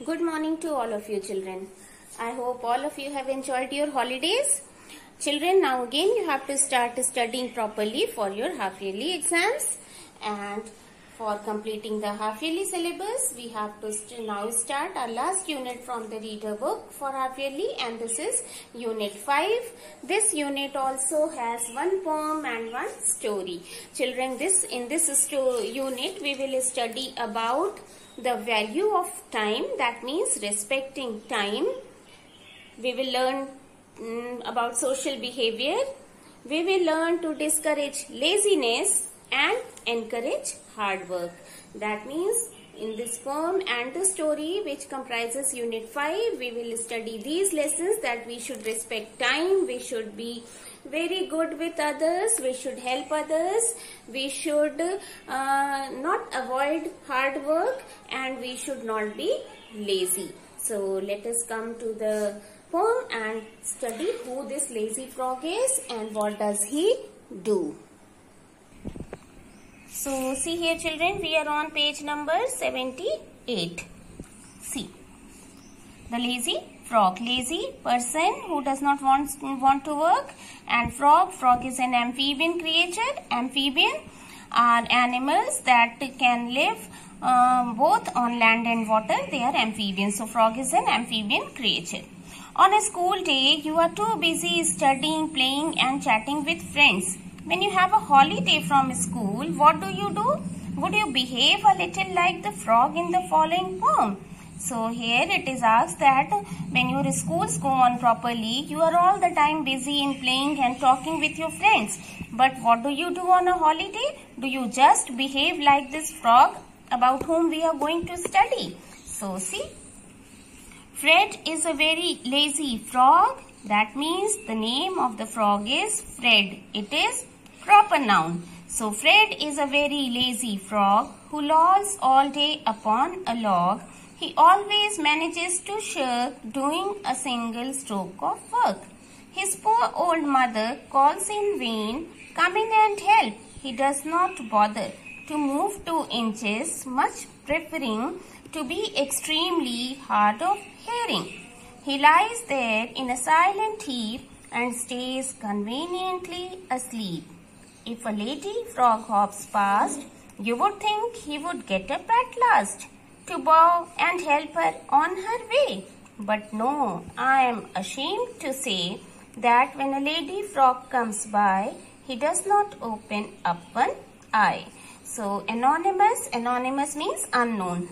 Good morning to all of you children. I hope all of you have enjoyed your holidays. Children, now again you have to start studying properly for your half-yearly exams. And for completing the half-yearly syllabus, we have to now start our last unit from the reader book for half-yearly, and this is Unit 5. This unit also has one poem and one story. Children, in this unit we will study about the value of time, that means respecting time. We will learn about social behavior. We will learn to discourage laziness and encourage hard work. That means in this poem and the story, which comprises Unit 5, we will study these lessons, that we should respect time, we should be very good with others, we should help others, we should not avoid hard work, and we should not be lazy. So let us come to the poem and study who this lazy frog is and what does he do. So see here children, we are on page number 78. See, the lazy frog. Lazy person who does not want to work, and frog. Frog is an amphibian creature. Amphibian are animals that can live both on land and water. They are amphibians. So frog is an amphibian creature. On a school day, you are too busy studying, playing and chatting with friends. When you have a holiday from school, what do? Would you behave a little like the frog in the following poem? So here it is asked that when your schools go on properly, you are all the time busy in playing and talking with your friends. But what do you do on a holiday? Do you just behave like this frog about whom we are going to study? So see, Fred is a very lazy frog. That means the name of the frog is Fred. It is proper noun. So Fred is a very lazy frog who lolls all day upon a log. He always manages to shirk doing a single stroke of work. His poor old mother calls in vain, "Come in and help." He does not bother to move 2 inches, much preferring to be extremely hard of hearing. He lies there in a silent heap and stays conveniently asleep. If a lady frog hops past, you would think he would get up at last to bow and help her on her way. But no, I am ashamed to say that when a lady frog comes by, he does not open up one eye. So anonymous means unknown.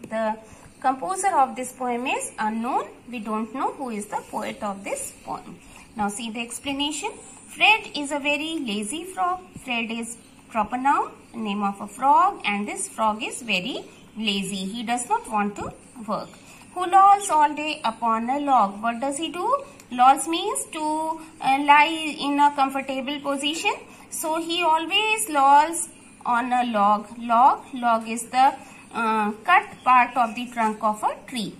The composer of this poem is unknown. We don't know who is the poet of this poem. Now see the explanation. Fred is a very lazy frog. Fred is proper noun, name of a frog, and this frog is very lazy. He does not want to work. Who lolls all day upon a log. What does he do? Lolls means to lie in a comfortable position. So he always lolls on a log. Log is the cut part of the trunk of a tree.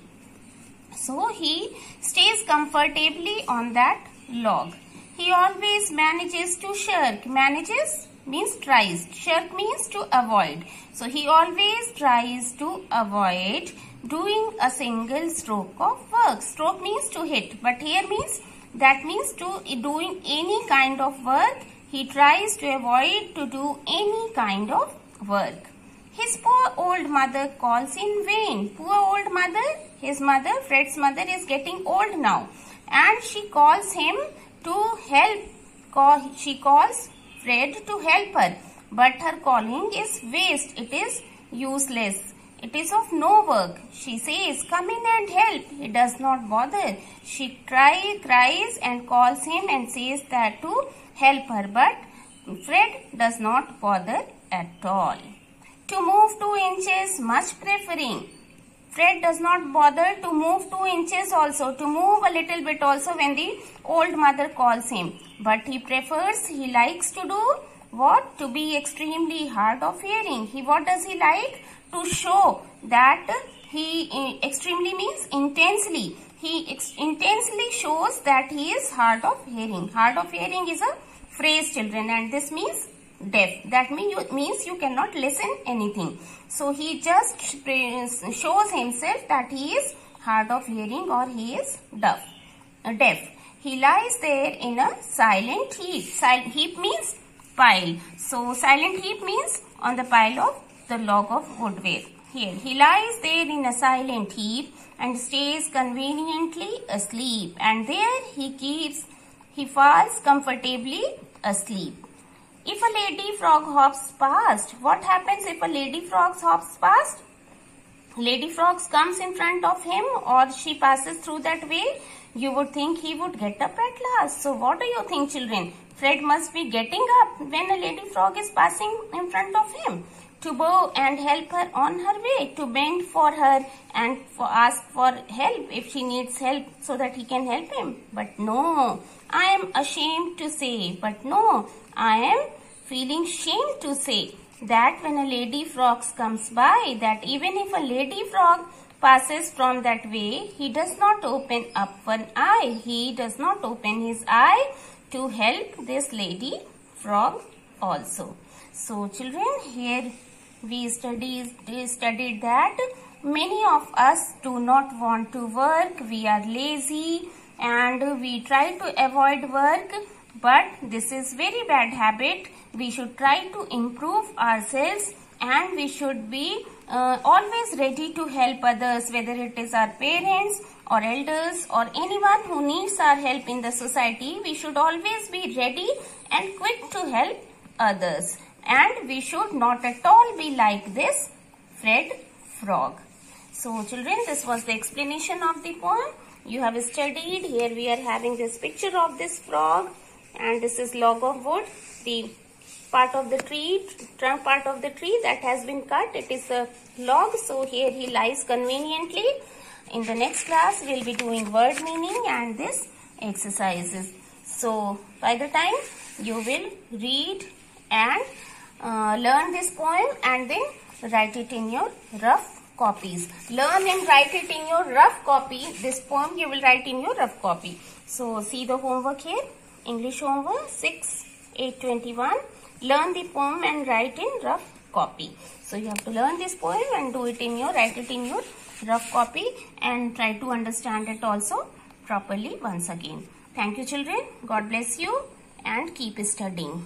So he stays comfortably on that log. He always manages to shirk. Manages means tries. Shirk means to avoid. So he always tries to avoid doing a single stroke of work. Stroke means to hit, but here means to doing any kind of work. He tries to avoid to do any kind of work. His poor old mother calls in vain. Poor old mother, his mother, Fred's mother, is getting old now, and she calls him to help. She calls Fred to help her, but her calling is waste. It is useless. It is of no work. She says, "Come in and help." He does not bother. She cries and calls him and says that to help her, but Fred does not bother at all. To move 2 inches, much preferring. Fred does not bother to move 2 inches also, to move a little bit also when the old mother calls him. But he likes to do what? To be extremely hard of hearing. What does he like? To show that he extremely means intensely. He intensely shows that he is hard of hearing. Hard of hearing is a phrase, children, and this means deaf. That means you cannot listen anything. So he just shows himself that he is hard of hearing or he is deaf. He lies there in a silent heap. Heap means pile. So silent heap means on the pile of the log of wood. Here he lies there in a silent heap and stays conveniently asleep, and there he falls comfortably asleep. If a lady frog hops past, what happens if a lady frog hops past? Lady frog comes in front of him or she passes through that way. You would think he would get up at last. So what do you think, children? Fred must be getting up when a lady frog is passing in front of him to bow and help her on her way, to bend for her and ask for help if she needs help so that he can help him. But no, I am ashamed to say, I am feeling shame to say that when a lady frog comes by, that even if a lady frog passes from that way, he does not open up one eye. He does not open his eye to help this lady frog also. So children, here we studied that many of us do not want to work. We are lazy and we try to avoid work. But this is very bad habit. We should try to improve ourselves and we should be always ready to help others, whether it is our parents or elders or anyone who needs our help in the society. We should always be ready and quick to help others. And we should not at all be like this Fred Frog. So children, this was the explanation of the poem. You have studied. Here we are having this picture of this frog, and this is log of wood, the part of the tree, trunk part of the tree that has been cut. It is a log, so here he lies conveniently. In the next class, we will be doing word meaning and this exercises. So by the time you will read and learn this poem and then write it in your rough copies. Learn and write it in your rough copy. This poem you will write in your rough copy. So see the homework here. English homework 6/8/21. Learn the poem and write in rough copy. So you have to learn this poem and write it in your rough copy and try to understand it also properly once again. Thank you children. God bless you and keep studying.